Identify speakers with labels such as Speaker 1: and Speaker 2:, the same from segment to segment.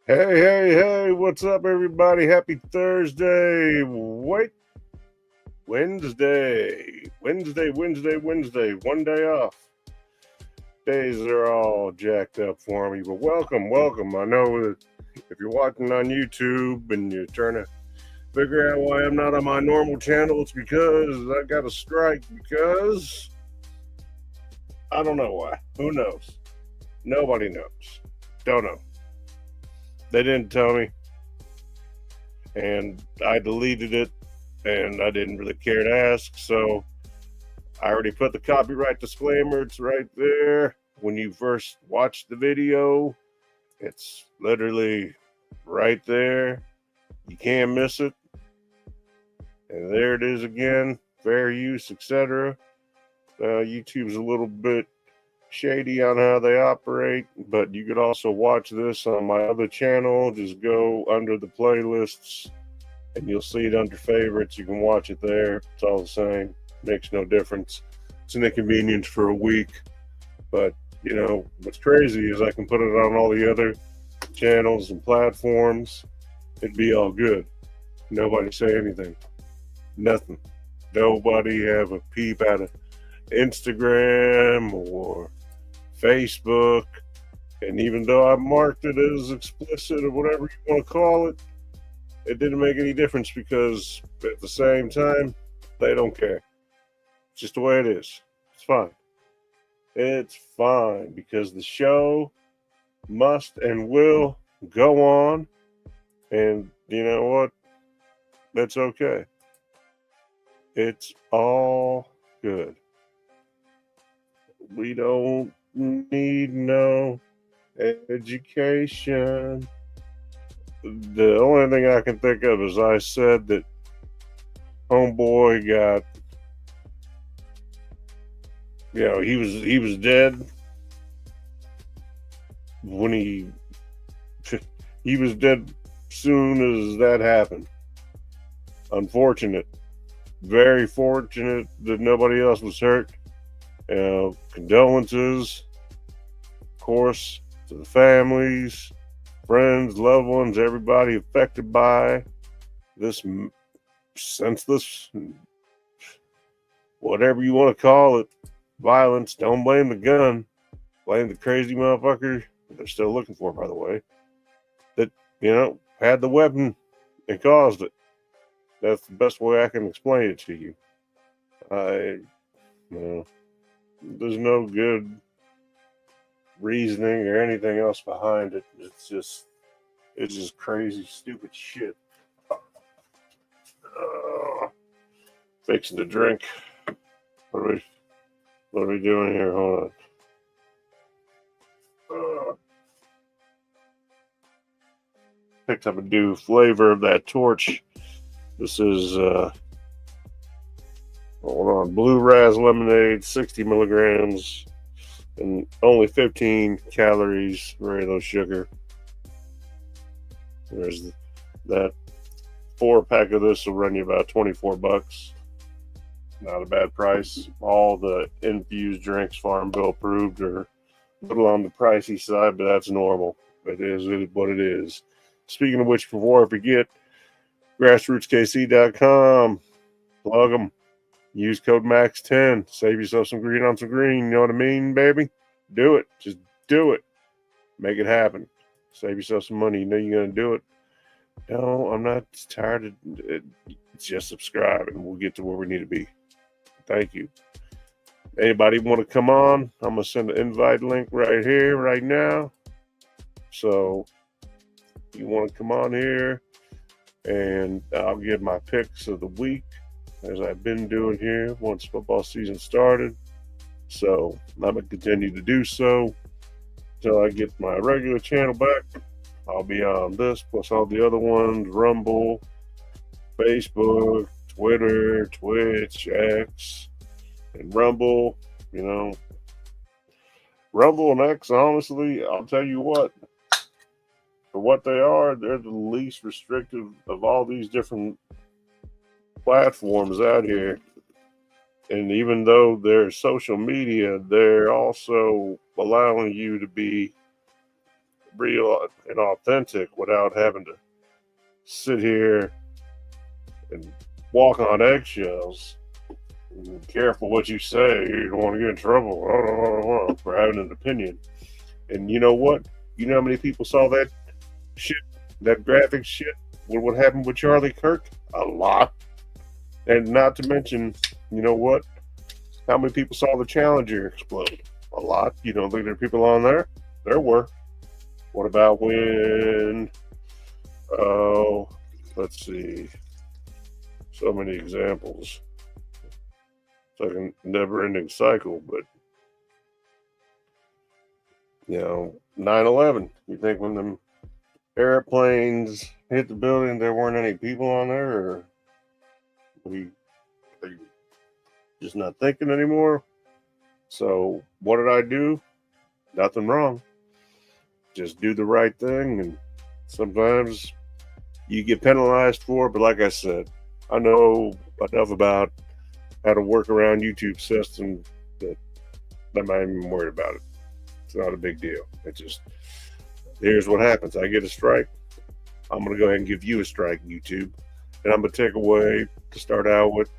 Speaker 1: Hey, what's up, everybody? Happy Thursday. Wait, Wednesday. One day off. Days are all jacked up for me, but welcome. I know that if you're watching on YouTube and you're trying to figure out why I'm not on my normal channel, it's because I got a strike because I don't know why. Who knows? Nobody knows. Don't know. They didn't tell me, and I deleted it, and I didn't really care to ask, so I already put the copyright disclaimer. It's right there. When you first watch the video, it's literally right there. You can't miss it. And there it is again. Fair use, etc. YouTube's a little bit shady on how they operate, but you could also watch this on my other channel. Just go under the playlists and you'll see it under favorites. You can watch it there. It's all the same. Makes no difference. It's an inconvenience for a week, but what's crazy is I can put it on all the other channels and platforms. It'd be all good. Nobody say anything. Nothing. Nobody have a peep at it. Instagram or Facebook. And even though I marked it as explicit or whatever you want to call it, it didn't make any difference because at the same time, they don't care. It's just the way it is. It's fine. It's fine because the show must and will go on. And you know what? That's okay. It's all good. We don't need no education. The only thing I can think of is I said that homeboy got, he was dead when he was dead soon as that happened. Unfortunate. Very fortunate that nobody else was hurt. Condolences, of course, to the families, friends, loved ones, everybody affected by this senseless, whatever you want to call it, violence. Don't blame the gun. Blame the crazy motherfucker they're still looking for, by the way, that, had the weapon and caused it. That's the best way I can explain it to you. There's no good reasoning or anything else behind it. It's just crazy, stupid shit. Fixing to drink. What are we doing here? Hold on. Picked up a new flavor of that torch. This is Blue Raz lemonade, 60 milligrams, and only 15 calories, very low sugar. There's that 4-pack of this will run you about $24. Not a bad price. All the infused drinks, Farm Bill approved, are a little on the pricey side, but that's normal. It is what it is. Speaking of which, before I forget, grassrootskc.com. Plug them. Use code MAX10. Save yourself some green on some green. You know what I mean, baby? Do it. Just do it. Make it happen. Save yourself some money. You know you're going to do it. No, I'm not tired of it. Just subscribe and we'll get to where we need to be. Thank you. Anybody want to come on? I'm going to send an invite link right here, right now. So you want to come on here and I'll give my picks of the week as I've been doing here once football season started. So I'm going to continue to do so until I get my regular channel back. I'll be on this plus all the other ones: Rumble, Facebook, Twitter, Twitch, X, and Rumble. Rumble and X, honestly, I'll tell you what, for what they are, they're the least restrictive of all these different platforms out here. And even though they're social media, they're also allowing you to be real and authentic without having to sit here and walk on eggshells. And careful what you say. You don't want to get in trouble for having an opinion. And you know what? You know how many people saw that shit, that graphic shit? What happened with Charlie Kirk? A lot. And not to mention, you know what? How many people saw the Challenger explode? A lot. You don't think there are people on there? There were. What about when? Oh, let's see. So many examples. It's like a never-ending cycle, but 9/11. You think when them airplanes hit the building, there weren't any people on there, or are you just not thinking anymore? So what did I do? Nothing wrong. Just do the right thing, and sometimes you get penalized for it. But like I said, I know enough about how to work around YouTube system that I'm not even worried about it. It's not a big deal. It just, here's what happens. I get a strike. I'm going to go ahead and give you a strike, YouTube. And I'm going to take away, to start out with,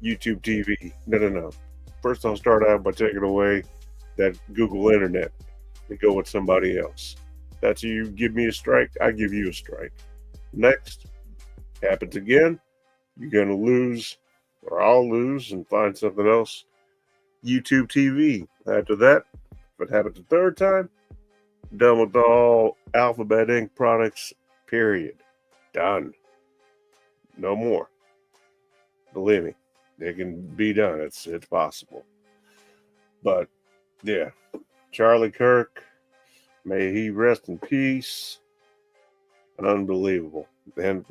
Speaker 1: YouTube TV. No. First, I'll start out by taking away that Google Internet and go with somebody else. That's you give me a strike, I give you a strike. Next, happens again, you're going to lose, or I'll lose and find something else. YouTube TV. After that, if it happens the third time, done with all Alphabet Inc. products, period. Done. No more. Believe me, it can be done. It's possible. But, yeah, Charlie Kirk, may he rest in peace. Unbelievable. And,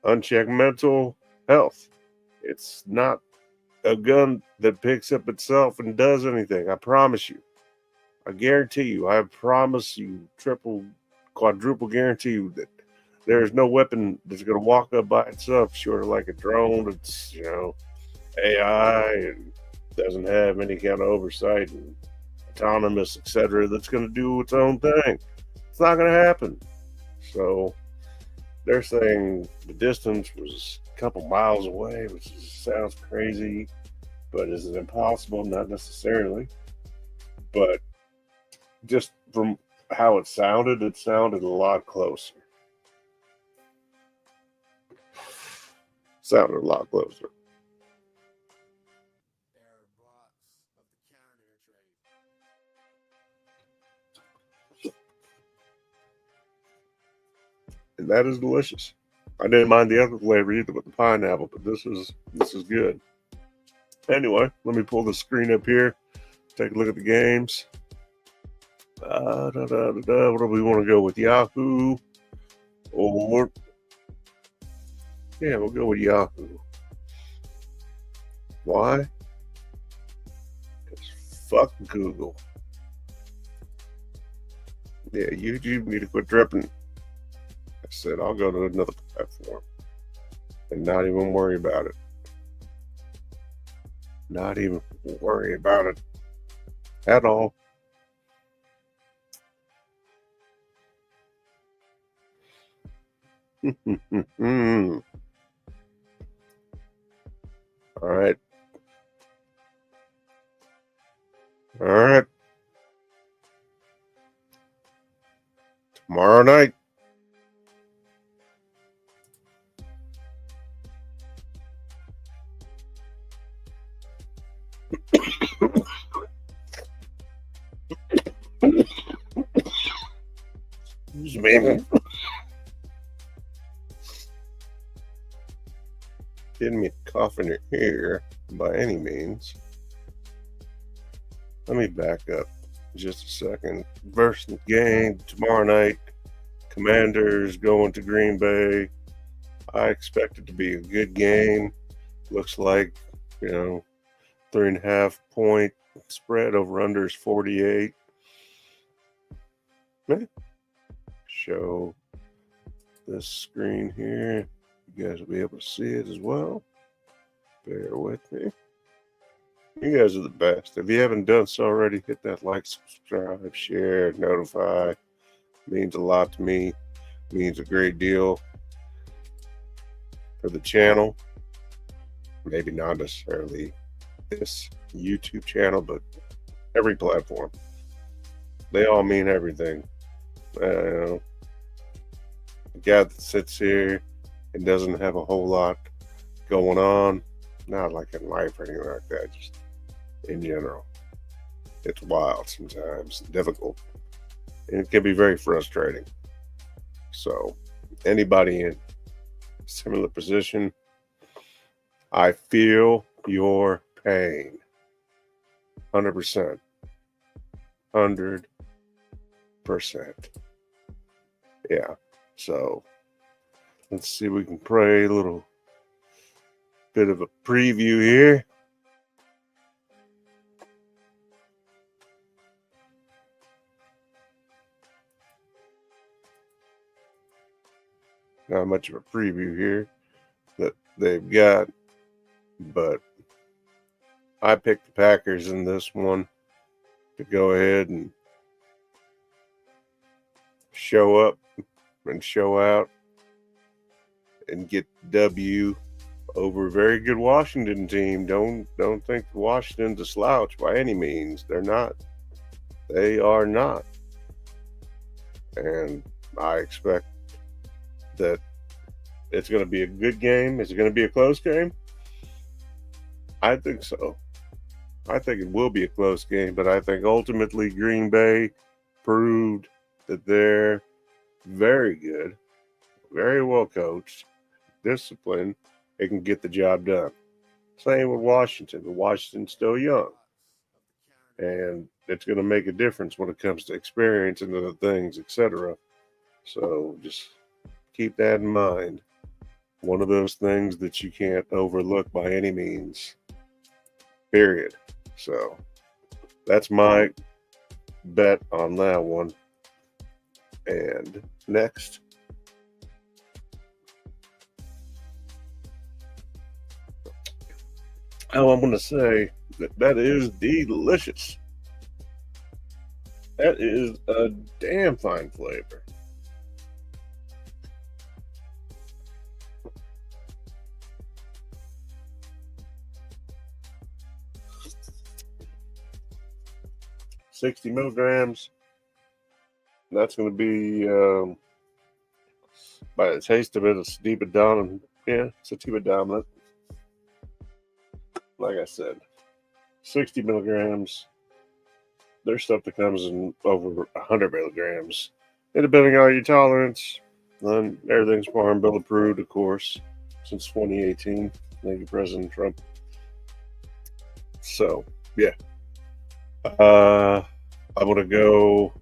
Speaker 1: unchecked mental health. It's not a gun that picks up itself and does anything. I promise you. I guarantee you. I promise you, triple, quadruple guarantee you that there is no weapon that's going to walk up by itself, short of like a drone that's, AI and doesn't have any kind of oversight and autonomous, etc., that's going to do its own thing. It's not going to happen. So they're saying the distance was a couple miles away, which sounds crazy, but is it impossible? Not necessarily. But just from how it sounded a lot closer. Sounded a lot closer. And that is delicious. I didn't mind the other flavor either with the pineapple, but this is good. Anyway, let me pull the screen up here. Take a look at the games. What do we want to go with? Yahoo? Or yeah, we'll go with Yahoo. Why? Because fuck Google. Yeah, YouTube need to quit dripping. I said I'll go to another platform and not even worry about it. Not even worry about it at all. All right. Tomorrow night. Excuse me. Didn't mean to cough in your ear by any means. Let me back up just a second. Versus game tomorrow night. Commanders going to Green Bay. I expect it to be a good game. Looks like, 3.5 point spread, over under is 48. Show this screen here. You guys will be able to see it as well. Bear with me. You guys are the best. If you haven't done so already, hit that like, subscribe, share, notify. Means a lot to me. Means a great deal for the channel. Maybe not necessarily this YouTube channel, but every platform. They all mean everything. The guy that sits here and doesn't have a whole lot going on, not like in life or anything like that, just in general. It's wild sometimes, difficult, and it can be very frustrating. So, anybody in a similar position, I feel your pain. 100%. 100%. Yeah. So, let's see if we can pray a little bit of a preview here. Not much of a preview here that they've got, but I picked the Packers in this one to go ahead and show up and show out and get W over a very good Washington team. Don't think Washington's a slouch by any means. They're not. They are not. And I expect that it's going to be a good game. Is it going to be a close game? I think so. I think it will be a close game, but I think ultimately Green Bay proved that they're very good, very well coached, disciplined. They can get the job done. Same with Washington. But Washington's still young, and it's going to make a difference when it comes to experience and other things, etc. So just keep that in mind. One of those things that you can't overlook by any means. Period. So that's my bet on that one. And next, I'm going to say that is delicious. That is a damn fine flavor. $60 milligrams. That's going to be, by the taste of it, a sativa dominant. Yeah, sativa dominant. Like I said, 60 milligrams. There's stuff that comes in over 100 milligrams. And depending on your tolerance, then everything's Farm Bill approved, of course, since 2018. Thank you, President Trump. So, yeah. I'm going to go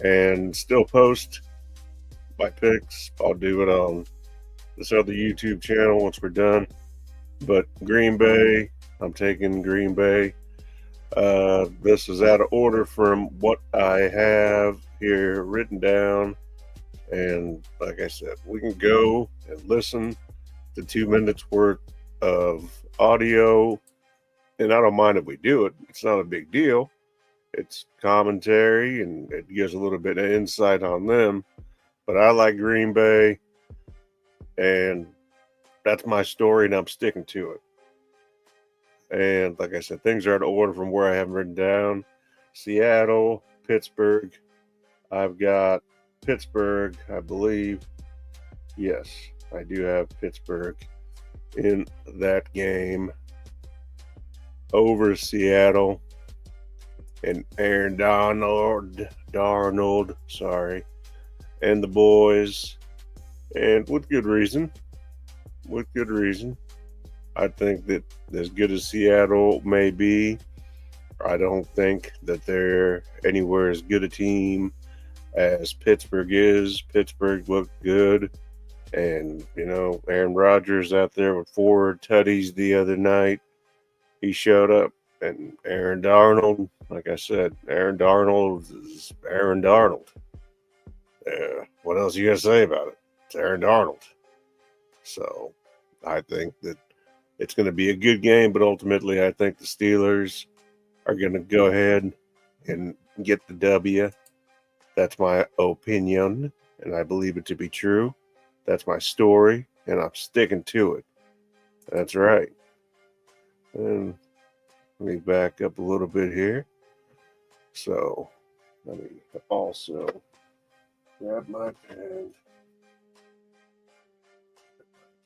Speaker 1: and still post my picks. I'll do it on this other YouTube channel once we're done. But Green Bay, I'm taking Green Bay. This is out of order from what I have here written down. And like I said, we can go and listen to 2 minutes worth of audio. And I don't mind if we do it. It's not a big deal. It's commentary and it gives a little bit of insight on them. But I like Green Bay. And that's my story, and I'm sticking to it. And like I said, things are out of order from where I have them written down. Seattle, Pittsburgh. I've got Pittsburgh, I believe. Yes, I do have Pittsburgh in that game over Seattle. And Aaron Darnold, sorry, and the boys. And with good reason. With good reason. I think that as good as Seattle may be, I don't think that they're anywhere as good a team as Pittsburgh is. Pittsburgh looked good. And, Aaron Rodgers out there with 4 tutties the other night. He showed up. And Aaron Darnold, like I said, Aaron Darnold is Aaron Darnold. What else you got to say about it? It's Aaron Darnold. So I think that it's going to be a good game, but ultimately I think the Steelers are going to go ahead and get the W That's my opinion, and I believe it to be true. That's my story, and I'm sticking to it. That's right. And let me back up a little bit here. So let me also grab my pen.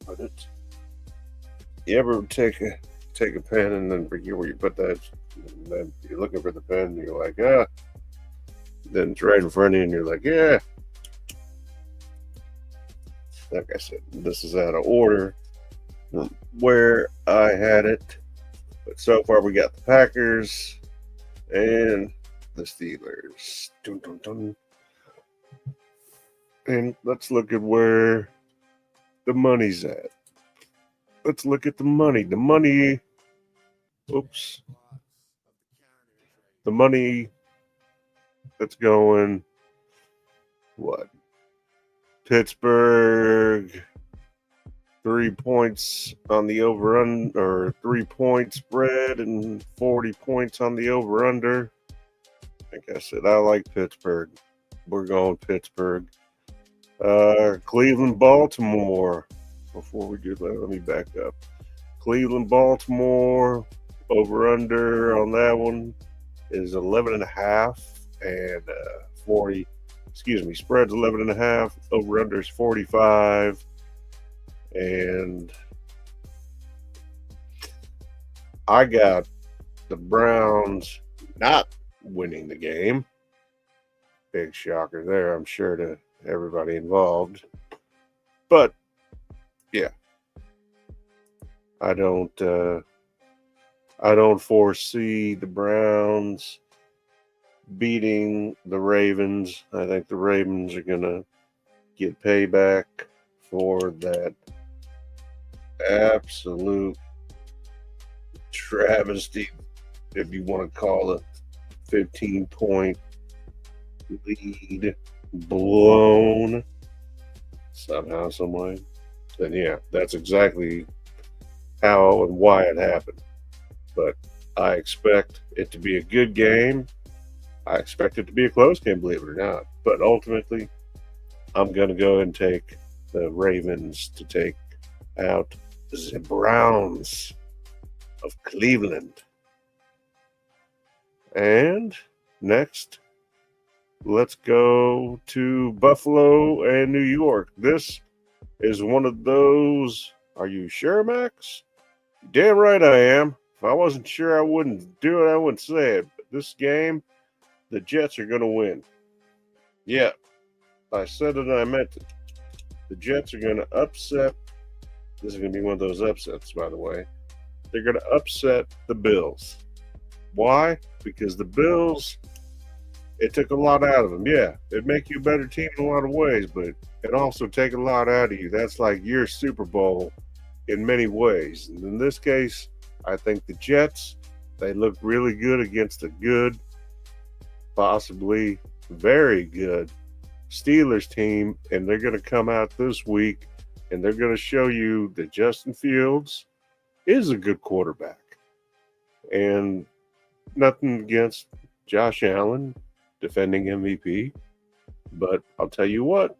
Speaker 1: Put it. You ever take a pen and then forget where you put that? And then you're looking for the pen, and you're like, ah. Then it's right in front of you, and you're like, yeah. Like I said, this is out of order from where I had it. But so far, we got the Packers and the Steelers. Dun, dun, dun. And let's look at where the money's at. Let's look at the money. The money that's going, what? Pittsburgh, 3 points on the over-under, or 3-point spread and 40 points on the over-under. Like I said, I like Pittsburgh. We're going Pittsburgh. Cleveland, Baltimore. Before we do that, let me back up. Cleveland, Baltimore, over-under on that one is 11.5 and 40. Excuse me, spread's 11.5. Over-under is 45. And I got the Browns not winning the game. Big shocker there, I'm sure, to everybody involved. But yeah, I don't foresee the Browns beating the Ravens. I think the Ravens are gonna get payback for that absolute travesty, if you want to call it, 15-point lead blown somehow, some way. Then yeah, that's exactly how and why it happened. But I expect it to be a good game. I expect it to be a close game, believe it or not. But ultimately, I'm going to go and take the Ravens to take out the Browns of Cleveland. And next, let's go to Buffalo and New York. This is one of those. Are you sure, Max? Damn right I am. If I wasn't sure, I wouldn't do it. I wouldn't say it. But this game, the Jets are going to win. Yeah, I said it and I meant it. The Jets are going to upset. This is going to be one of those upsets, by the way. They're going to upset the Bills. Why? Because the Bills, it took a lot out of them. Yeah, it'd make you a better team in a lot of ways, but it also take a lot out of you. That's like your Super Bowl in many ways. And in this case, I think the Jets, they look really good against a good, possibly very good Steelers team, and they're going to come out this week and they're going to show you that Justin Fields is a good quarterback. And nothing against Josh Allen, defending MVP, but I'll tell you what,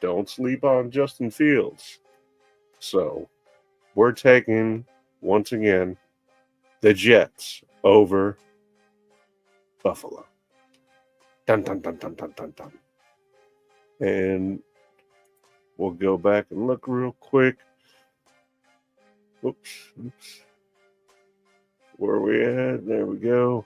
Speaker 1: don't sleep on Justin Fields. So we're taking, once again, the Jets over Buffalo. Dun, dun, dun, dun, dun, dun, dun. And we'll go back and look real quick. Oops. Where are we at? There we go.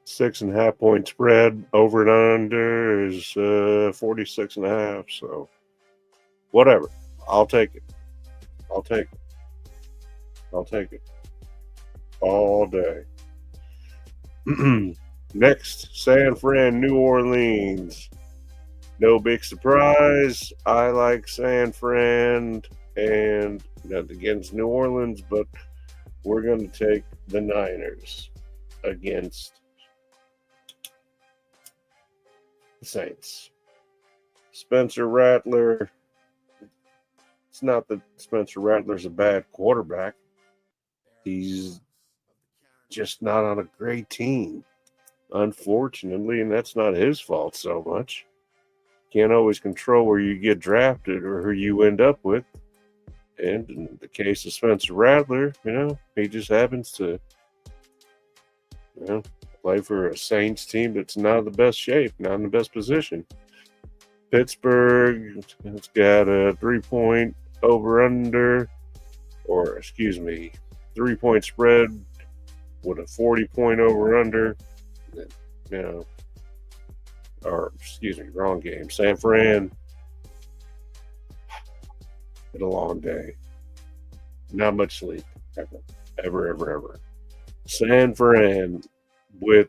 Speaker 1: 6.5 point spread. Over and under is 46.5. So whatever. I'll take it. I'll take it. All day. Next, San Fran, New Orleans. No big surprise. I like San Fran and not against New Orleans, but we're going to take the Niners against the Saints. Spencer Rattler. It's not that Spencer Rattler's a bad quarterback. He's just not on a great team. unfortunately, and that's not his fault so much. Can't always control where you get drafted or who you end up with. And in the case of Spencer Rattler, he just happens to, play for a Saints team that's not in the best shape, not in the best position. Pittsburgh has got a 3-point over under, or excuse me, 3-point spread with a 40-point over under. Or excuse me, wrong game. San Fran had a long day. Not much sleep. Ever. San Fran with,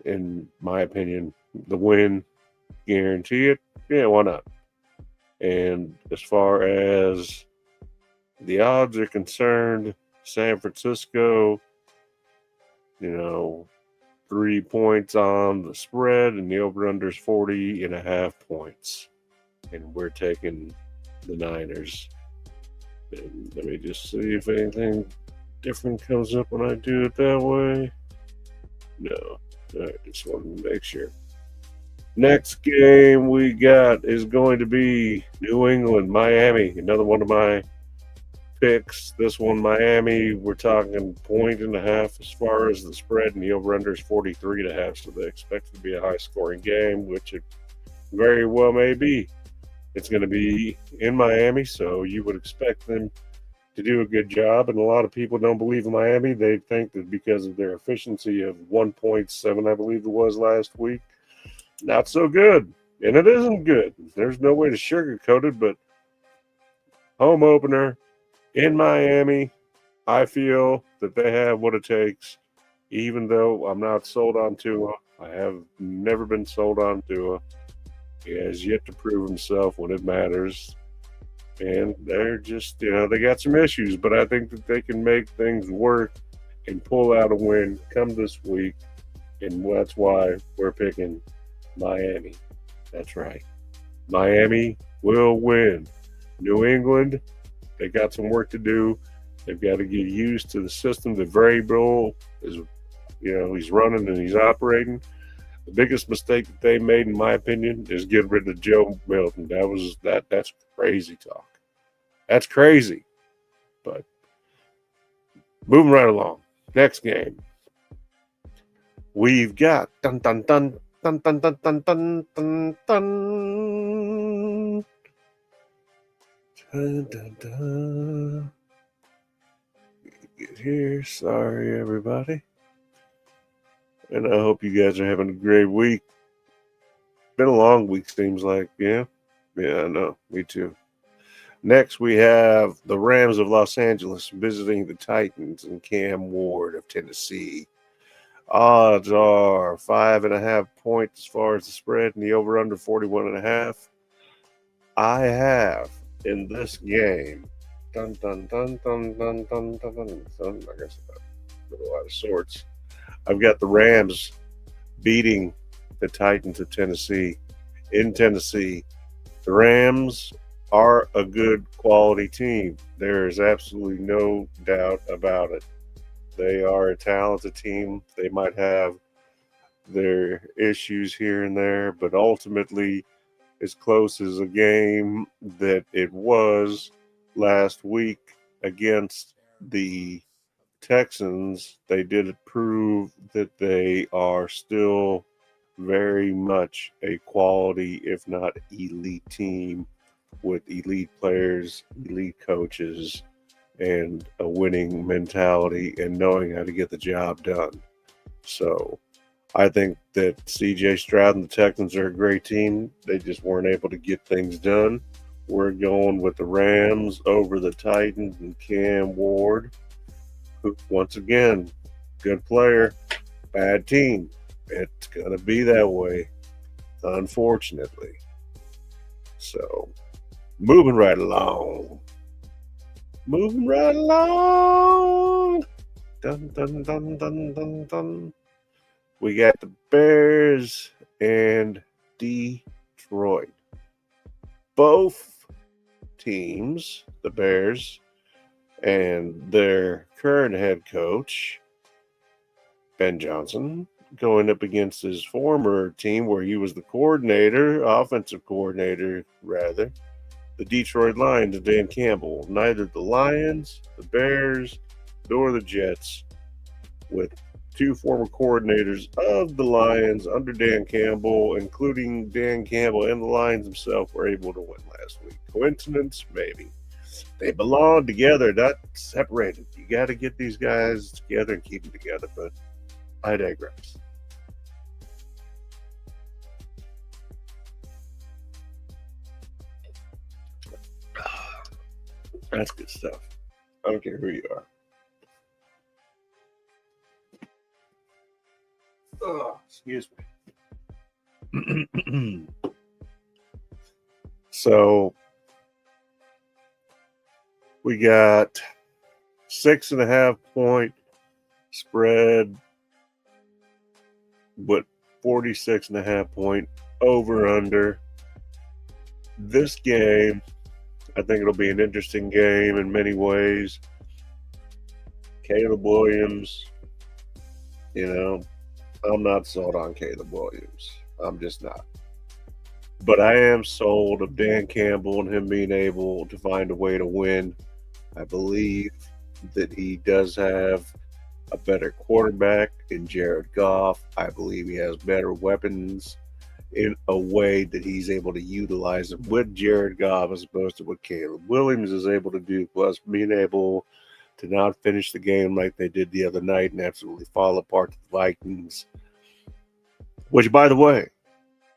Speaker 1: in my opinion, the win. Guarantee it? Yeah, why not? And as far as the odds are concerned, San Francisco, 3 points on the spread, and the over-under is 40.5 points. And we're taking the Niners. And let me just see if anything different comes up when I do it that way. No. I just wanted to make sure. Next game we got is going to be New England, Miami. Another one of my picks. This one, Miami, we're talking 1.5 as far as the spread, and the over-under is 43.5. So they expect it to be a high-scoring game, which it very well may be. It's going to be in Miami, so you would expect them to do a good job. And a lot of people don't believe in Miami. They think that because of their efficiency of 1.7, I believe it was last week, not so good. And it isn't good. There's no way to sugarcoat it, but home opener in Miami, I feel that they have what it takes, even though I'm not sold on Tua. I have never been sold on Tua. He has yet to prove himself when it matters. And they're just, they got some issues, but I think that they can make things work and pull out a win come this week. And that's why we're picking Miami. That's right. Miami will win. New England, they got some work to do. They've got to get used to the system. The variable is, he's running and he's operating. The biggest mistake that they made, in my opinion, is getting rid of Joe Milton. That's crazy talk. That's crazy. But moving right along. Next game. We've got dun dun dun dun dun dun dun dun dun dun. Dun, dun, dun. Get here. Sorry, everybody. And I hope you guys are having a great week. Been a long week, seems like. Yeah, I know. Me too. Next, we have the Rams of Los Angeles visiting the Titans and Cam Ward of Tennessee. Odds are 5.5 points as far as the spread, and the over-under 41.5. I have in this game, dun dun dun dun dun dun dun dun. I guess a lot of sorts. I've got the Rams beating the Titans of Tennessee in Tennessee. The Rams are a good quality team. There is absolutely no doubt about it. They are a talented team. They might have their issues here and there, but ultimately, as close as a game that it was last week against the Texans, they did prove that they are still very much a quality, if not elite team with elite players, elite coaches, and a winning mentality and knowing how to get the job done. So I think that CJ Stroud and the Texans are a great team. They just weren't able to get things done. We're going with the Rams over the Titans and Cam Ward, who, once again, good player, bad team. It's going to be that way, unfortunately. So, moving right along. Dun, dun, dun, dun, dun, dun. We got the Bears and Detroit. Both teams, the Bears and their current head coach, Ben Johnson going up against his former team where he was the coordinator, offensive coordinator, rather, the Detroit Lions and Dan Campbell. Neither the Lions, the Bears, nor the Jets, with two former coordinators of the Lions under Dan Campbell, including Dan Campbell and the Lions himself, were able to win last week. Coincidence? Maybe. They belong together, not separated. You got to get these guys together and keep them together, but I digress. That's good stuff. I don't care who you are. Oh, excuse me. So we got 6.5 point spread, but 46.5 point over under. This game, I think it'll be an interesting game in many ways. Caleb Williams, I'm not sold on Caleb Williams. I'm just not. But I am sold of Dan Campbell and him being able to find a way to win. I believe that he does have a better quarterback in Jared Goff. I believe he has better weapons in a way that he's able to utilize them with Jared Goff as opposed to what Caleb Williams is able to do, plus being able to not finish the game like they did the other night and absolutely fall apart to the Vikings, which, by the way,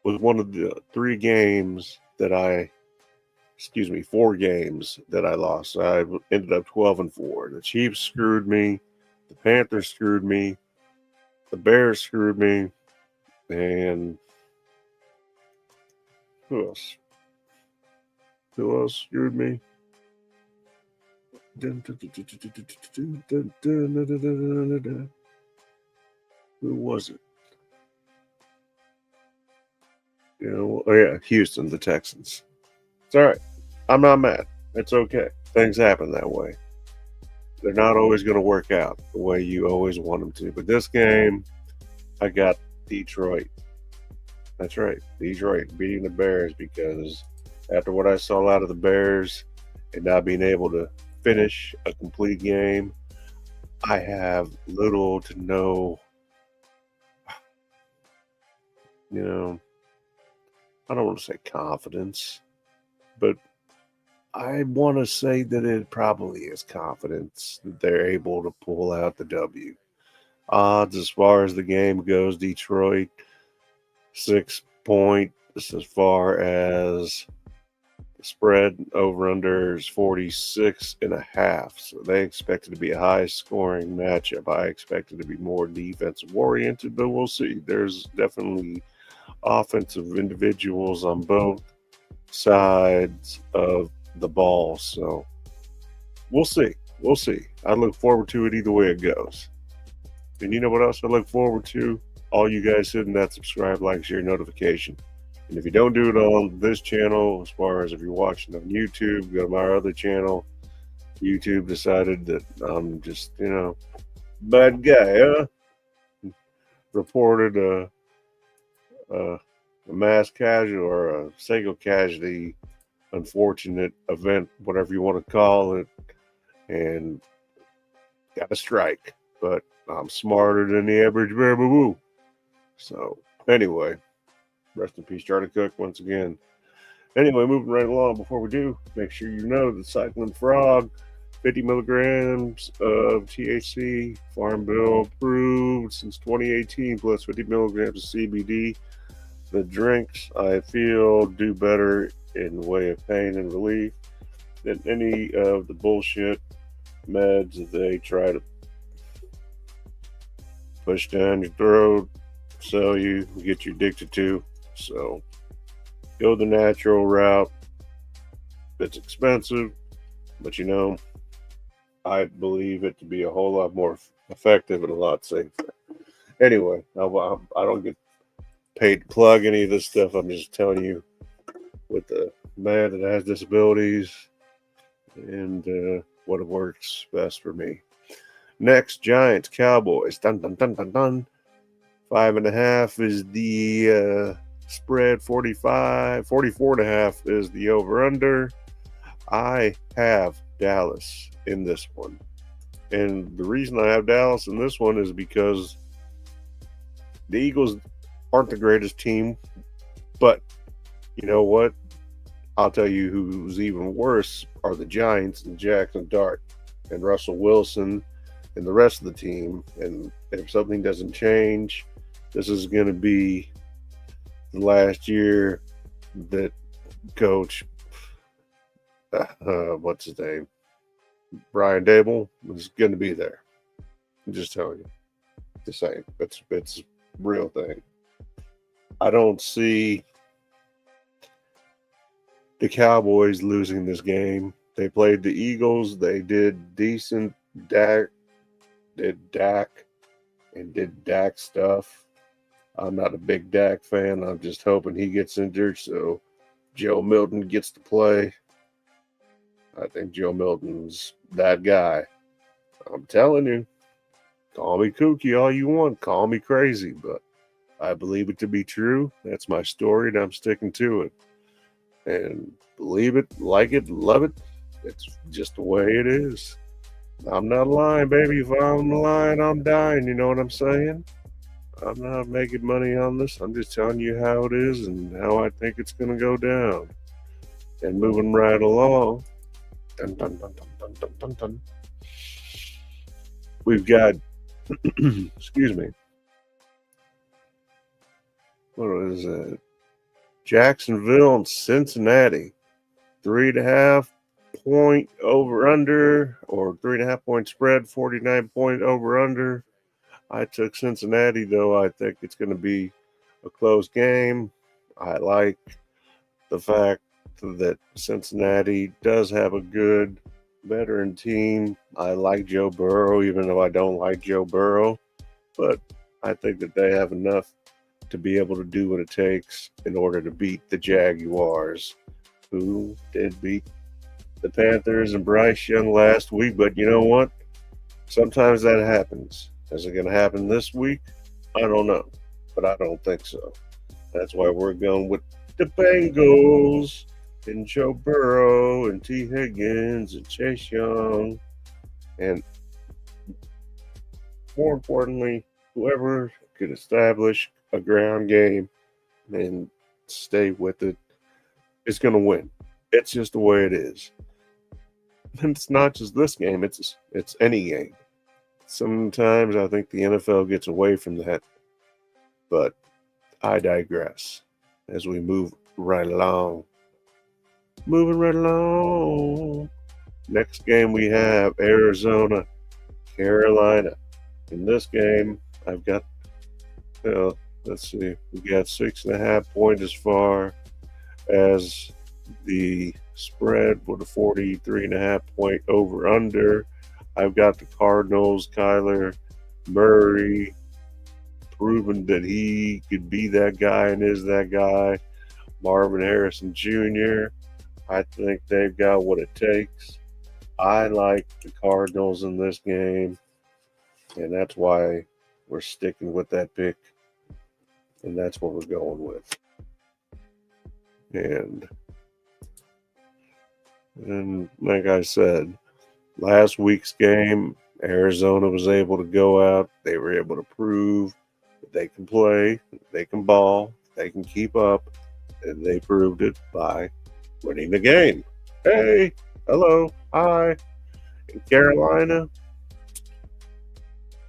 Speaker 1: was one of the 4 games that I lost. I ended up 12-4. The Chiefs screwed me. The Panthers screwed me. The Bears screwed me. And who else? Who else screwed me? Who was it? Houston, the Texans. It's all right. I'm not mad. It's okay. Things happen that way. They're not always going to work out the way you always want them to. But this game, I got Detroit. That's right. Detroit beating the Bears, because after what I saw out of the Bears and not being able to finish a complete game, I have little to no, I don't want to say confidence, but I want to say that it probably is confidence that they're able to pull out the W. Odds as far as the game goes, Detroit 6 point. As far as the spread over under is 46.5. So they expect it to be a high scoring matchup. I expect it to be more defensive oriented, but we'll see. There's definitely offensive individuals on both sides of the ball. So we'll see. We'll see. I look forward to it either way it goes. And you know what else I look forward to? All you guys hitting that subscribe, like, share, notification. And if you don't do it on this channel, as far as if you're watching on YouTube, go to my other channel. YouTube decided that I'm just, bad guy, huh? Reported a mass casualty or a single casualty, unfortunate event, whatever you want to call it, and got a strike. But I'm smarter than the average bear boo. So anyway, rest in peace, Charlie Cook, once again. Anyway, moving right along. Before we do, make sure you know that Cycling Frog, 50 milligrams of THC, Farm Bill approved since 2018, plus 50 milligrams of CBD. The drinks, I feel, do better in the way of pain and relief than any of the bullshit meds that they try to push down your throat, sell you, get you addicted to. So go the natural route. It's expensive, but I believe it to be a whole lot more effective and a lot safer. Anyway, I don't get paid to plug any of this stuff. I'm just telling you, with the man that has disabilities and what works best for me. Next, Giants, Cowboys. Dun, dun, dun, dun, dun. 5.5 is the spread. 44.5 is the over-under. I have Dallas in this one. And the reason I have Dallas in this one is because the Eagles aren't the greatest team, but you know what? I'll tell you who's even worse are the Giants and Jackson Dart and Russell Wilson and the rest of the team. And if something doesn't change, this is going to be the last year that coach, what's his name? Brian Dable is going to be there. I'm just telling you. The same. It's a real thing. I don't see the Cowboys losing this game. They played the Eagles. They did decent. Dak did Dak stuff. I'm not a big Dak fan. I'm just hoping he gets injured so Joe Milton gets to play. I think Joe Milton's that guy. I'm telling you. Call me kooky all you want. Call me crazy, but I believe it to be true. That's my story, and I'm sticking to it. And believe it, like it, love it. It's just the way it is. I'm not lying, baby. If I'm lying, I'm dying. You know what I'm saying? I'm not making money on this. I'm just telling you how it is and how I think it's going to go down. And moving right along. Dun, dun, dun, dun, dun, dun, dun, dun. We've got, excuse me. What is it? Jacksonville and Cincinnati. 3.5 point over under or 3.5 point spread, 49 point over under. I took Cincinnati, though. I think it's going to be a close game. I like the fact that Cincinnati does have a good veteran team. I like Joe Burrow, even though I don't like Joe Burrow. But I think that they have enough to be able to do what it takes in order to beat the Jaguars, who did beat the Panthers and Bryce Young last week. But you know what? Sometimes that happens. Is it going to happen this week? I don't know, but I don't think so. That's why we're going with the Bengals and Joe Burrow and T. Higgins and Chase Young. And more importantly, whoever could establish a ground game and stay with it is going to win. It's just the way it is. And it's not just this game, it's any game. Sometimes I think the NFL gets away from that, but I digress as we move right along. Moving right along. Next game we have Arizona, Carolina. In this game, I've got, let's see, we got 6.5 points as far as the spread with a 43.5 point over under. I've got the Cardinals, Kyler Murray, proven that he could be that guy and is that guy. Marvin Harrison Jr., I think they've got what it takes. I like the Cardinals in this game, and that's why we're sticking with that pick, and that's what we're going with. And like I said, last week's game, Arizona was able to go out. They were able to prove that they can play, they can ball, they can keep up, and they proved it by winning the game. Hey, hello, hi. In Carolina,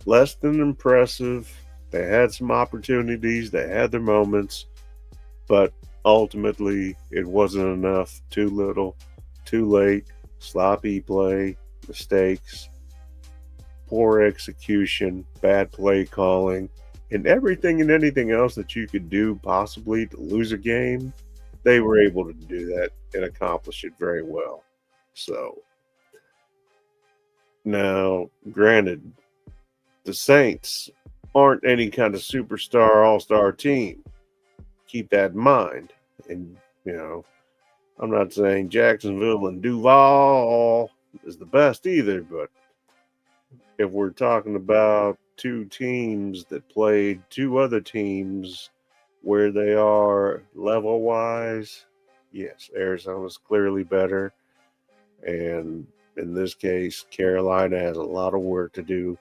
Speaker 1: less than impressive. They had some opportunities, they had their moments, but ultimately it wasn't enough. Too little, too late, sloppy play, mistakes, poor execution, bad play calling, and everything and anything else that you could do possibly to lose a game. They were able to do that and accomplish it very well. So, now, granted, the Saints aren't any kind of superstar, all-star team. Keep that in mind. And, I'm not saying Jacksonville and Duval is the best either, but if we're talking about two teams that played two other teams where they are level wise, yes, Arizona's clearly better. And in this case, Carolina has a lot of work to do.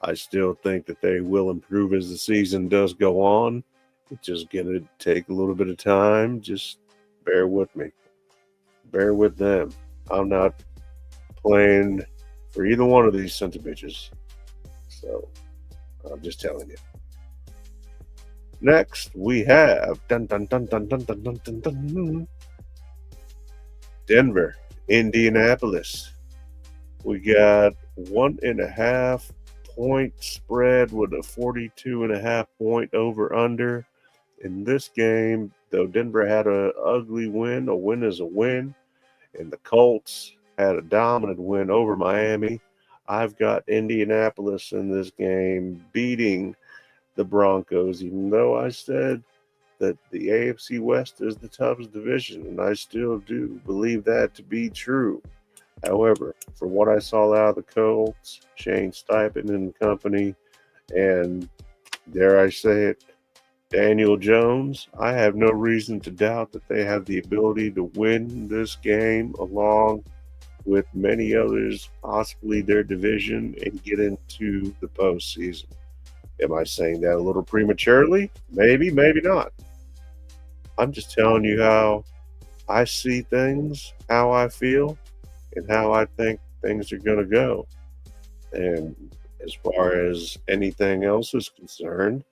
Speaker 1: I still think that they will improve as the season does go on. It's just going to take a little bit of time. Just bear with me. Bear with them. I'm not playing for either one of these sons of bitches. So I'm just telling you. Next, we have Denver, Indianapolis. We got 1.5 point spread with a 42.5 point over under. In this game, though Denver had an ugly win, a win is a win, and the Colts had a dominant win over Miami. I've got Indianapolis in this game beating the Broncos, even though I said that the AFC West is the toughest division, and I still do believe that to be true. However, from what I saw out of the Colts, Shane Steichen and company, and dare I say it, Daniel Jones, I have no reason to doubt that they have the ability to win this game along with many others, possibly their division, and get into the postseason. Am I saying that a little prematurely? Maybe, maybe not. I'm just telling you how I see things, how I feel, and how I think things are going to go. And as far as anything else is concerned,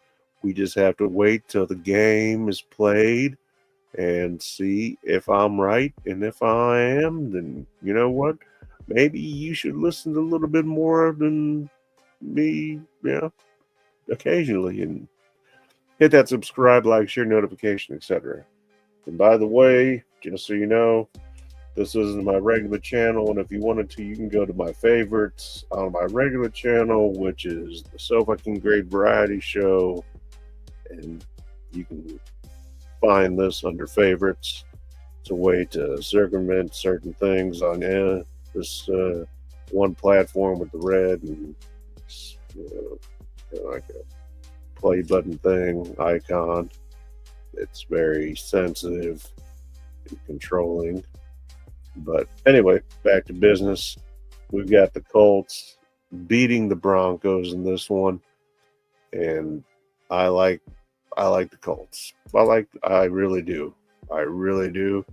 Speaker 1: we just have to wait till the game is played and see if I'm right. And if I am, then you know what? Maybe you should listen a little bit more than me, occasionally, and hit that subscribe, like, share, notification, etc. And by the way, just so you know, this isn't my regular channel, and if you wanted to, you can go to my favorites on my regular channel, which is the So Fucking Great Variety Show, and you can find this under favorites. It's a way to circumvent certain things on this one platform with the red and like a play button thing icon. It's very sensitive and controlling. But anyway, back to business. We've got the Colts beating the Broncos in this one, and I like the Colts. I really do. I really do.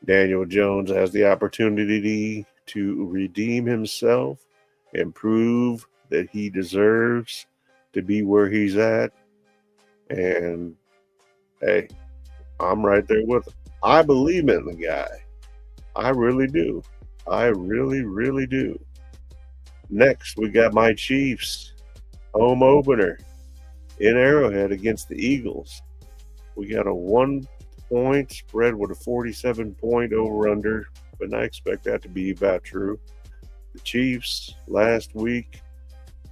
Speaker 1: Daniel Jones has the opportunity to redeem himself and prove that he deserves to be where he's at. And hey, I'm right there with him. I believe in the guy. I really do. I really, really do. Next, we got my Chiefs home opener in Arrowhead against the Eagles. We got a 1 point spread with a 47 point over under, but I expect that to be about true. The Chiefs last week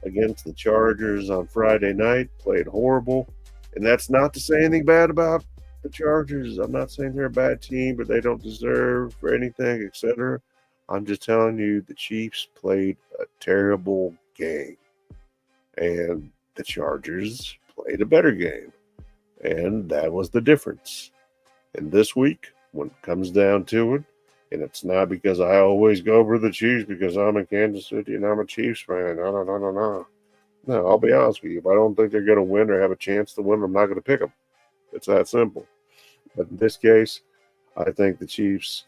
Speaker 1: against the Chargers on Friday night played horrible, and that's not to say anything bad about the Chargers. I'm not saying they're a bad team, but they don't deserve for anything, etc. I'm just telling you the Chiefs played a terrible game, and the Chargers played a better game, and that was the difference. And this week, when it comes down to it, and it's not because I always go over the Chiefs because I'm in Kansas City and I'm a Chiefs fan. No. No, I'll be honest with you. If I don't think they're going to win or have a chance to win, I'm not going to pick them. It's that simple. But in this case, I think the Chiefs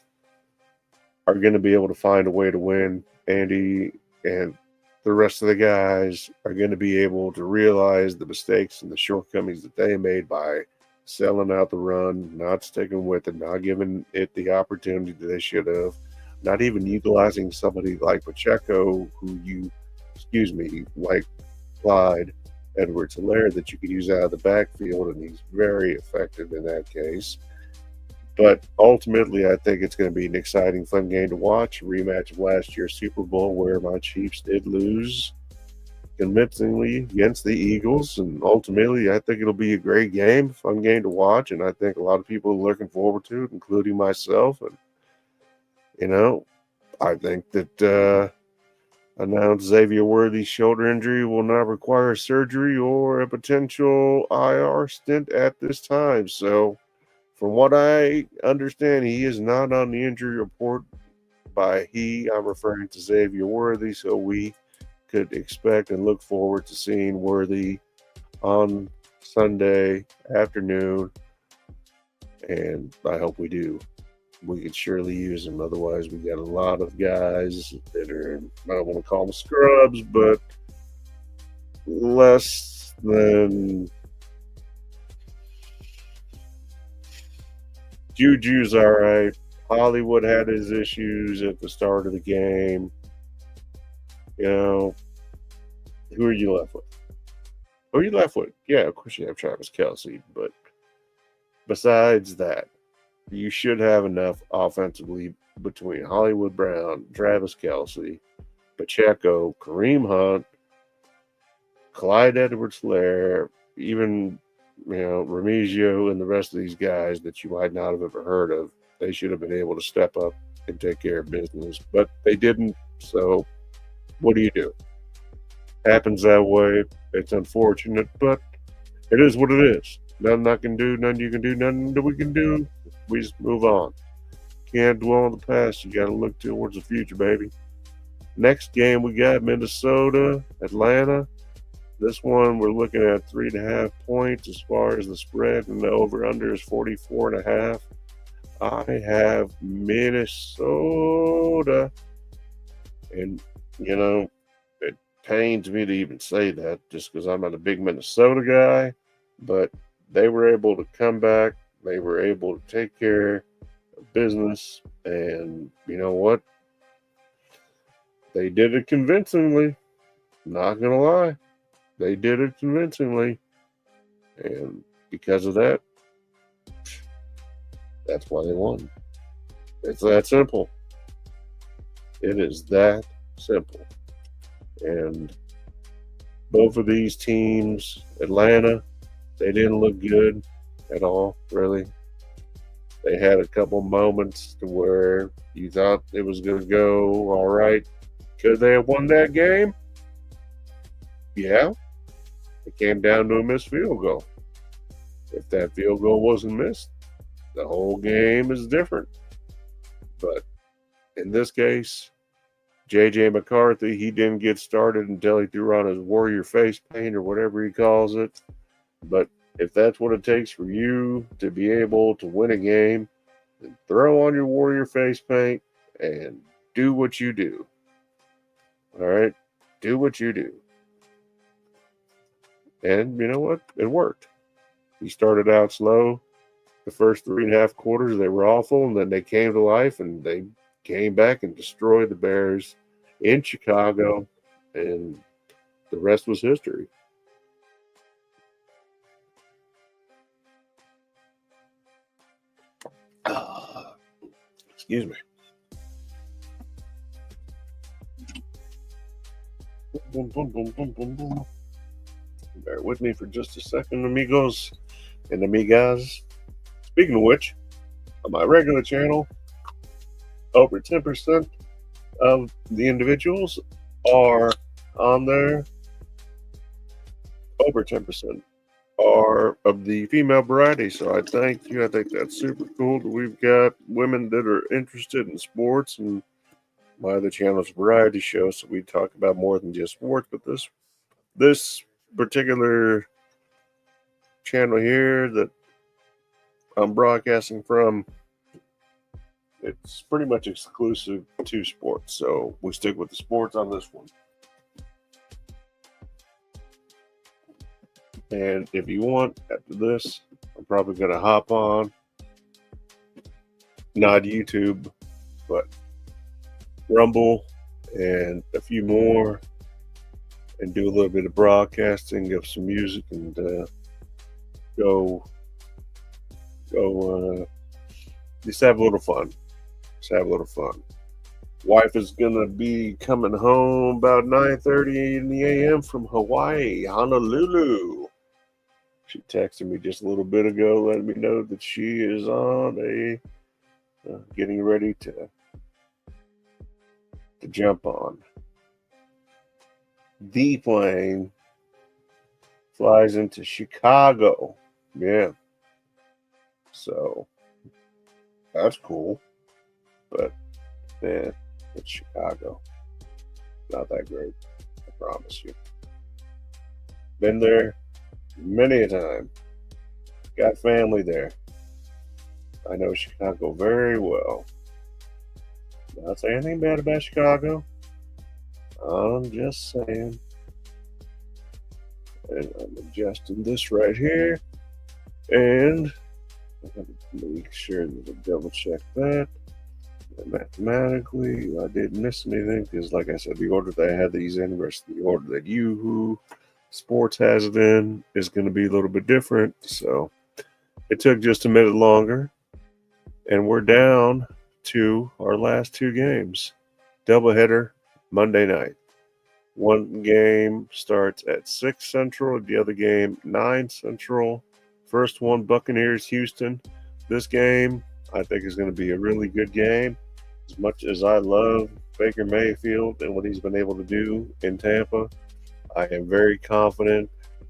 Speaker 1: are going to be able to find a way to win. Andy and the rest of the guys are going to be able to realize the mistakes and the shortcomings that they made by selling out the run, not sticking with it, not giving it the opportunity that they should have, not even utilizing somebody like Pacheco, like Clyde Edwards-Helaire that you could use out of the backfield, and he's very effective in that case. But ultimately, I think it's going to be an exciting, fun game to watch. A rematch of last year's Super Bowl where my Chiefs did lose convincingly against the Eagles. And ultimately, I think it'll be a great game, fun game to watch. And I think a lot of people are looking forward to it, including myself. And, I think that announced Xavier Worthy's shoulder injury will not require surgery or a potential IR stint at this time. So, from what I understand, he is not on the injury report. By he, I'm referring to Xavier Worthy. So, we could expect and look forward to seeing Worthy on Sunday afternoon. And I hope we do. We could surely use him. Otherwise, we got a lot of guys that are, I don't want to call them scrubs, but less than. Juju's all right. Hollywood had his issues at the start of the game. You know, who are you left with? Who are you left with? Yeah, of course you have Travis Kelce, but besides that, you should have enough offensively between Hollywood Brown, Travis Kelce, Pacheco, Kareem Hunt, Clyde Edwards-Helaire, even Remigio and the rest of these guys that you might not have ever heard of. They should have been able to step up and take care of business, but they didn't. So what do you do? Happens that way. It's unfortunate, but it is what it is. Nothing I can do, nothing you can do, nothing that we can do. We just move on. Can't dwell on the past. You got to look towards the future, baby. Next game we got Minnesota, Atlanta. This one we're looking at 3.5 points as far as the spread, and the over/under is 44.5. I have Minnesota, and it pains me to even say that just because I'm not a big Minnesota guy, but they were able to come back. They were able to take care of business, and you know what? They did it convincingly. Not gonna lie. They did it convincingly. And because of that, that's why they won. It's that simple. It is that simple. And both of these teams, Atlanta, they didn't look good at all, really. They had a couple moments to where you thought it was going to go all right. Could they have won that game? Yeah. It came down to a missed field goal. If that field goal wasn't missed, the whole game is different. But in this case, J.J. McCarthy, he didn't get started until he threw on his warrior face paint or whatever he calls it. But if that's what it takes for you to be able to win a game, then throw on your warrior face paint and do what you do. All right? Do what you do. And you know what? It worked. He started out slow. The first 3.5 quarters, they were awful, and then they came to life, and they came back and destroyed the Bears in Chicago, and the rest was history. Excuse me. Boom, boom, boom, boom, boom, boom. Bear with me for just a second, amigos and amigas. Speaking of which, on my regular channel, over 10% of the individuals are on there. Over 10% are of the female variety. So I thank you. I think that's super cool that we've got women that are interested in sports, and my other channel is a variety show, so we talk about more than just sports. But this particular channel here that I'm broadcasting from, it's pretty much exclusive to sports. So we stick with the sports on this one. And if you want, after this, I'm probably going to hop on, not YouTube, but Rumble and a few more, and do a little bit of broadcasting of some music, and go just have a little fun. Just have a little fun. Wife is gonna be coming home about 9:30 in the a.m. from Hawaii, Honolulu. She texted me just a little bit ago, letting me know that she is on getting ready to jump on. the plane flies into Chicago. Yeah. So that's cool. But man, it's Chicago. Not that great. I promise you. Been there many a time. Got family there. I know Chicago very well. Not saying anything bad about Chicago. I'm just saying. And I'm adjusting this right here. And I have to make sure that I double check that. And mathematically, I didn't miss anything because, like I said, the order that I had these in versus the order that Yahoo Sports has it in is going to be a little bit different. So it took just a minute longer. And we're down to our last two games. Doubleheader Monday night. One game starts at 6 Central, the other game 9 Central. First one, Buccaneers, Houston. This game, I think, is going to be a really good game. As much as I love Baker Mayfield and what he's been able to do in Tampa, I am very confident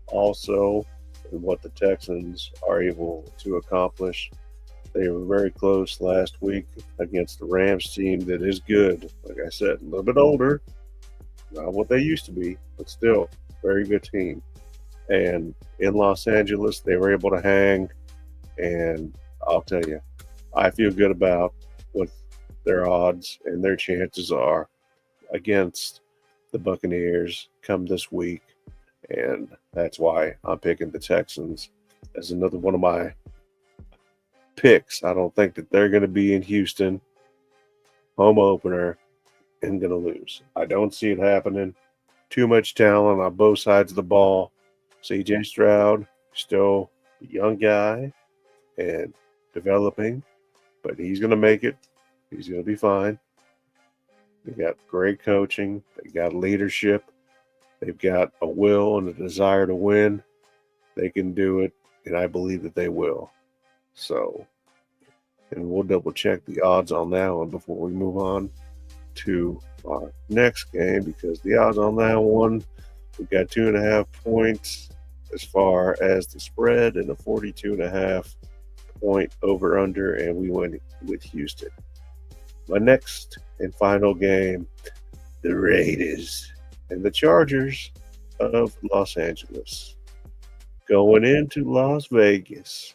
Speaker 1: also in what the Texans are able to accomplish. They were very close last week against the Rams team that is good. Like I said, a little bit older, not what they used to be, but still very good team. And in Los Angeles, they were able to hang. And I'll tell you, I feel good about what their odds and their chances are against the Buccaneers come this week. And that's why I'm picking the Texans as another one of my picks. I don't think that they're going to be in Houston, home opener, and going to lose. I don't see it happening. Too much talent on both sides of the ball. CJ Stroud, still a young guy and developing, but he's going to make it. He's going to be fine. They got great coaching. They got leadership. They've got a will and a desire to win. They can do it, and I believe that they will. So, and we'll double check the odds on that one before we move on to our next game, because the odds on that one, we got 2.5 points as far as the spread and a 42.5 point over under, and we went with Houston. My next and final game, the Raiders and the Chargers of Los Angeles going into Las Vegas,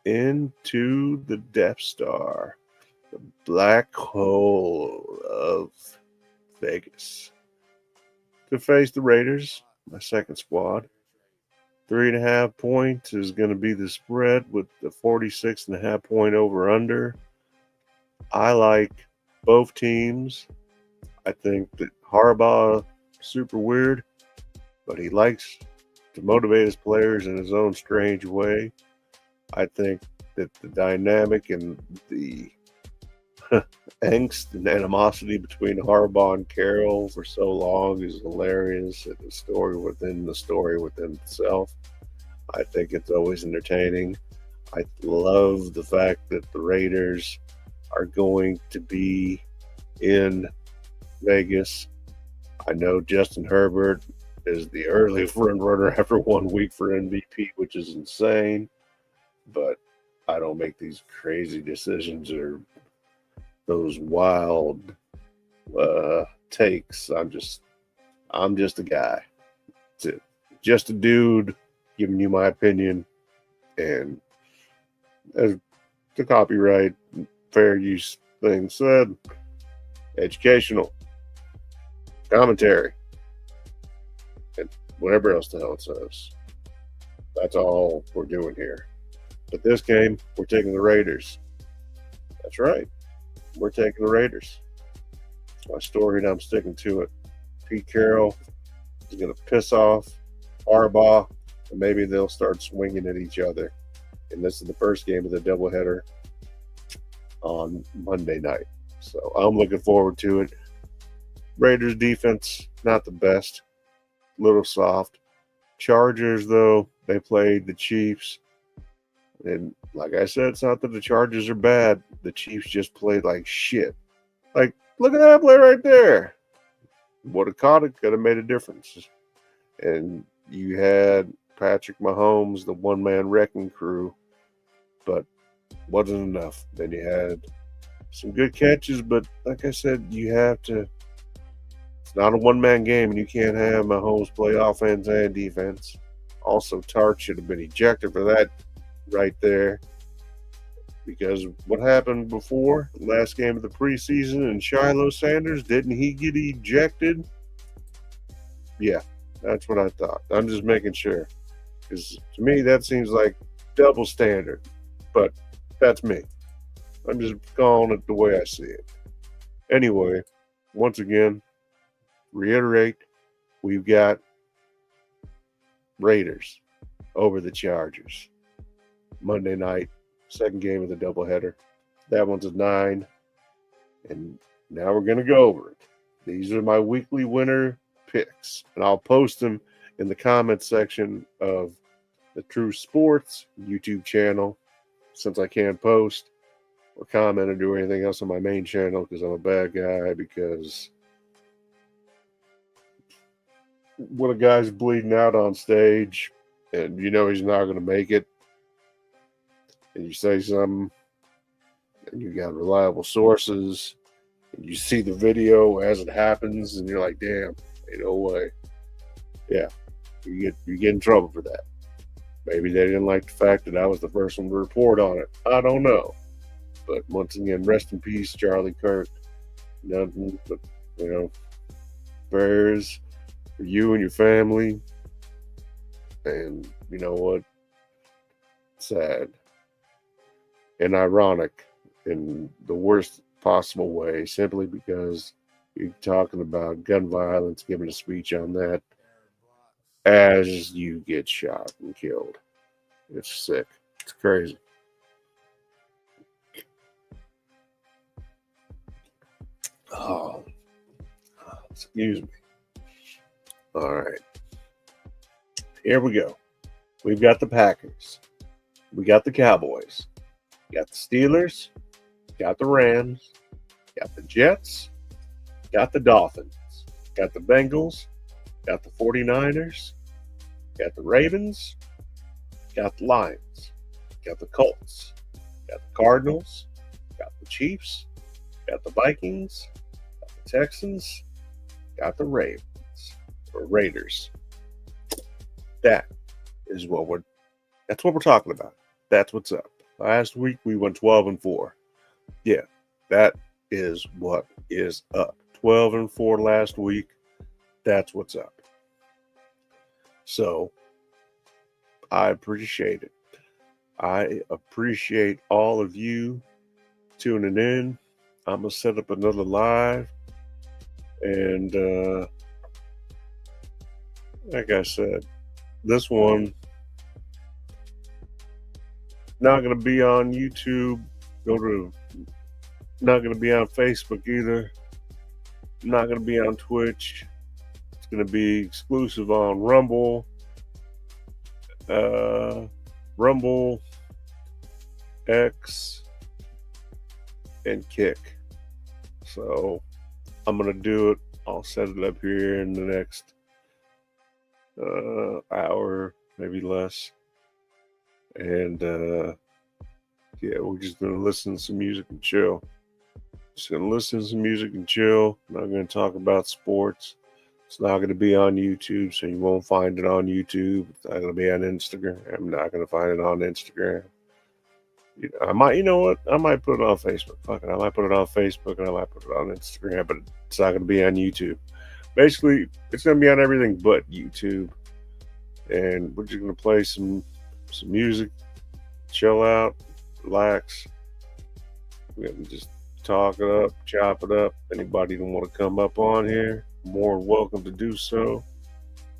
Speaker 1: into the Death Star, the black hole of Vegas, to face the Raiders, my second squad. 3.5 points is going to be the spread with the 46.5 point over under. I like both teams. I think that Harbaugh is super weird, but he likes to motivate his players in his own strange way. I think that the dynamic and the angst and animosity between Harbaugh and Carroll for so long is hilarious. And the story within itself. I think it's always entertaining. I love the fact that the Raiders are going to be in Vegas. I know Justin Herbert is the early front runner after 1 week for MVP, which is insane. But I don't make these crazy decisions or those wild takes. I'm just a guy. That's it. Just a dude giving you my opinion, and as the copyright fair use thing said, educational commentary and whatever else the hell it says. That's all we're doing here. But this game, we're taking the Raiders. That's right. We're taking the Raiders. It's my story, and I'm sticking to it. Pete Carroll is going to piss off Harbaugh, and maybe they'll start swinging at each other. And this is the first game of the doubleheader on Monday night. So I'm looking forward to it. Raiders defense, not the best. Little soft. Chargers, though, they played the Chiefs. And like I said, it's not that the Chargers are bad. The Chiefs just played like shit. Like, look at that play right there. Would have caught it, could have made a difference. and you had Patrick Mahomes, the one-man wrecking crew, but wasn't enough. Then you had some good catches, but like I said, you have to. It's not a one-man game, and you can't have Mahomes play offense and defense. Also, Tart should have been ejected for that right there, because what happened before last game of the preseason and Shiloh Sanders, didn't he get ejected? Yeah, that's what I thought. I'm just making sure, because to me that seems like double standard, but that's me. I'm just calling it the way I see it. Anyway, once again, reiterate, we've got Raiders over the Chargers Monday night, second game of the doubleheader. That one's at 9, and now we're going to go over it. These are my weekly winner picks, and I'll post them in the comment section of the True Sports YouTube channel, since I can't post or comment or do anything else on my main channel because I'm a bad guy. Because when a guy's bleeding out on stage and you know he's not going to make it, and you say something, and you got reliable sources, and you see the video as it happens, and you're like, damn, ain't no way. Yeah, you get in trouble for that. Maybe they didn't like the fact that I was the first one to report on it. I don't know. But once again, rest in peace, Charlie Kirk. Nothing but, prayers for you and your family. And you know what? Sad and ironic in the worst possible way, simply because you're talking about gun violence, giving a speech on that as you get shot and killed. It's sick. It's crazy. Oh, excuse me. All right. Here we go. We've got the Packers. We got the Cowboys. We got the Steelers. Got the Rams. Got the Jets. Got the Dolphins. Got the Bengals. Got the 49ers. Got the Ravens. Got the Lions. Got the Colts. Got the Cardinals. Got the Chiefs. Got the Vikings. Got the Texans. Got the Ravens. Or Raiders. That's what we're talking about. That's what's up. Last week we went 12-4. Yeah, that is what is up. 12-4 last week. That's what's up. So I appreciate it. I appreciate all of you tuning in. I'm gonna set up another live, and like I said, this one not gonna be on YouTube. Not gonna be on Facebook either. Not gonna be on Twitch. It's gonna be exclusive on Rumble. Rumble, X, and Kick. So I'm gonna do it. I'll set it up here in the next hour, maybe less. And yeah, we're just gonna listen to some music and chill. Just gonna listen to some music and chill. I'm not gonna talk about sports. It's not gonna be on YouTube, so you won't find it on YouTube. It's not gonna be on Instagram. I'm not gonna find it on Instagram. I might, you know what? I might put it on Facebook. Fuck it, I might put it on Facebook and I might put it on Instagram, but it's not gonna be on YouTube. Basically, it's gonna be on everything but YouTube. And we're just gonna play some music, chill out, relax. We're gonna just talk it up, chop it up. Anybody that want to come up on here, more than welcome to do so.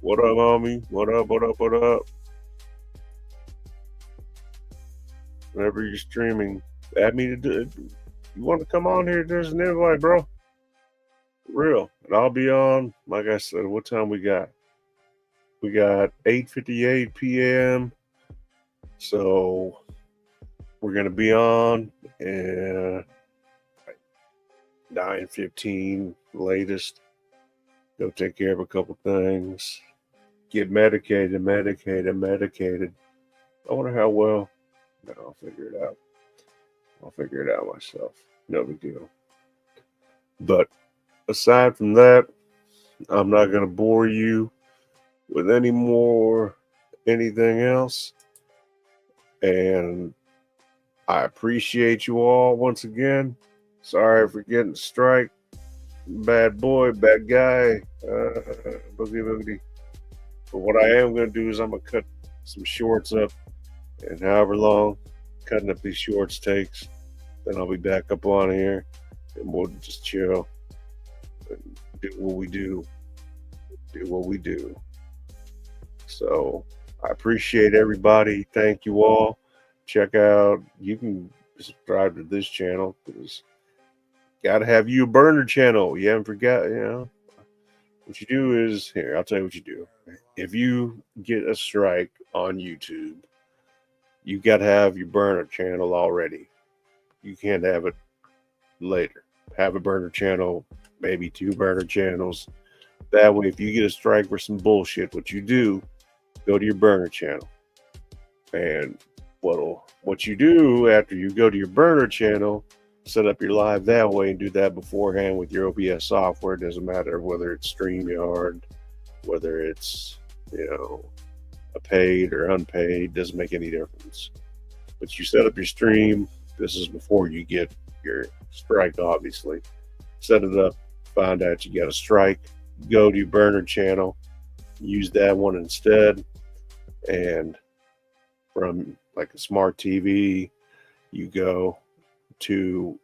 Speaker 1: What up, homie? What up? What up? What up? Whenever you're streaming, add me to do it. You want to come on here? There's an invite, bro. Real. And I'll be on, like I said, what time we got? We got 8:58 p.m. So we're going to be on 9:15 latest. Go take care of a couple things. get medicated. I wonder how well. No, I'll figure it out. I'll figure it out myself. No big deal. But aside from that, I'm not going to bore you with any more anything else. And I appreciate you all once again. Sorry for getting strike. Bad boy, bad guy. Boogie boogity. But what I am going to do is I'm going to cut some shorts up. And however long cutting up these shorts takes, then I'll be back up on here. And we'll just chill and do what we do. Do what we do. So I appreciate everybody. Thank you all. Check out, you can subscribe to this channel because gotta have you a burner channel. You haven't forgot, what you do is here, I'll tell you what you do. If you get a strike on YouTube, you gotta have your burner channel already. You can't have it later. Have a burner channel, maybe 2 burner channels. That way, if you get a strike for some bullshit, what you do, go to your burner channel. And what you do after you go to your burner channel, set up your live that way and do that beforehand with your OBS software. It doesn't matter whether it's StreamYard, whether it's, a paid or unpaid, doesn't make any difference. But you set up your stream. This is before you get your strike, obviously. Set it up, find out you got a strike, go to your burner channel, use that one instead. And from like a smart TV, you go to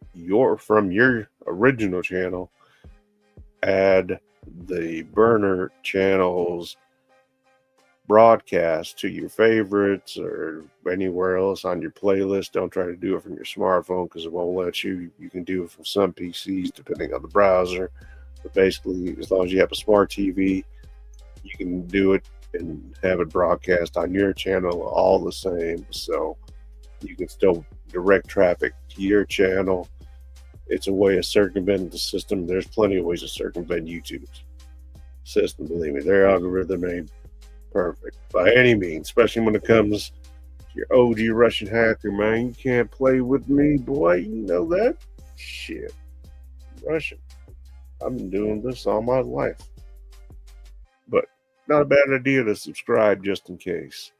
Speaker 1: from your original channel, add the burner channel's broadcast to your favorites or anywhere else on your playlist. Don't try to do it from your smartphone because it won't let you. You can do it from some PCs depending on the browser. But basically, as long as you have a smart TV, you can do it and have it broadcast on your channel all the same. So you can still direct traffic to your channel. It's a way of circumventing the system. There's plenty of ways to circumvent YouTube's system, believe me. Their algorithm ain't perfect by any means, especially when it comes to your OG Russian hacker, man. You can't play with me, boy. You know that? Shit. Russian. I've been doing this all my life. But not a bad idea to subscribe just in case.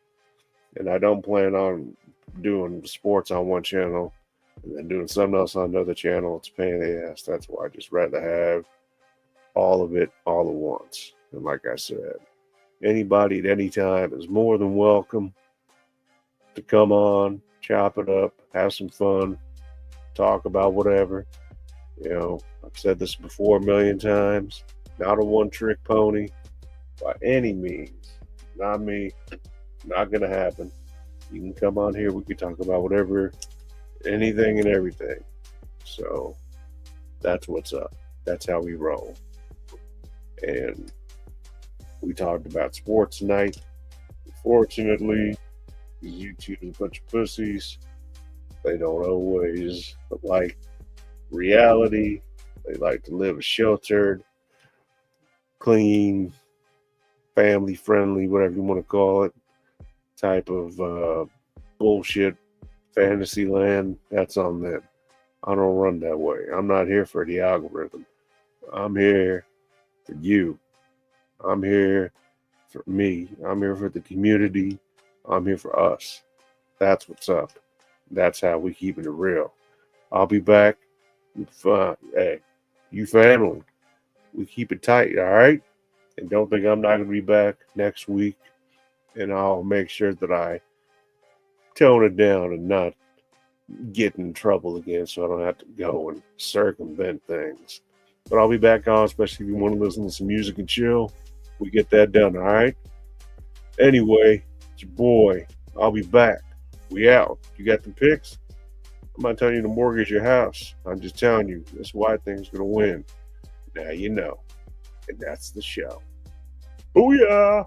Speaker 1: And I don't plan on doing sports on one channel and then doing something else on another channel. It's a pain in the ass. That's why I just rather have all of it all at once. And like I said, anybody at any time is more than welcome to come on, chop it up, have some fun, talk about whatever. I've said this before a million times. Not a one-trick pony by any means. Not me. Not going to happen. You can come on here. We can talk about whatever, anything and everything. So that's what's up. That's how we roll. And we talked about sports tonight. Unfortunately, YouTube is a bunch of pussies. They don't always like reality. They like to live a sheltered, clean, family-friendly, whatever you want to call it, type of bullshit fantasy land. That's on them. I don't run that way. I'm not here for the algorithm. I'm here for you. I'm here for me. I'm here for the community. I'm here for us. That's what's up. That's how we keep it real. I'll be back. Hey, you family. We keep it tight, all right? And don't think I'm not going to be back next week. And I'll make sure that I tone it down and not get in trouble again so I don't have to go and circumvent things. But I'll be back on, especially if you want to listen to some music and chill. We get that done, all right? Anyway, it's your boy. I'll be back. We out. You got the picks? I'm not telling you to mortgage your house. I'm just telling you this White Thing's going to win. Now you know. And that's the show. Booyah!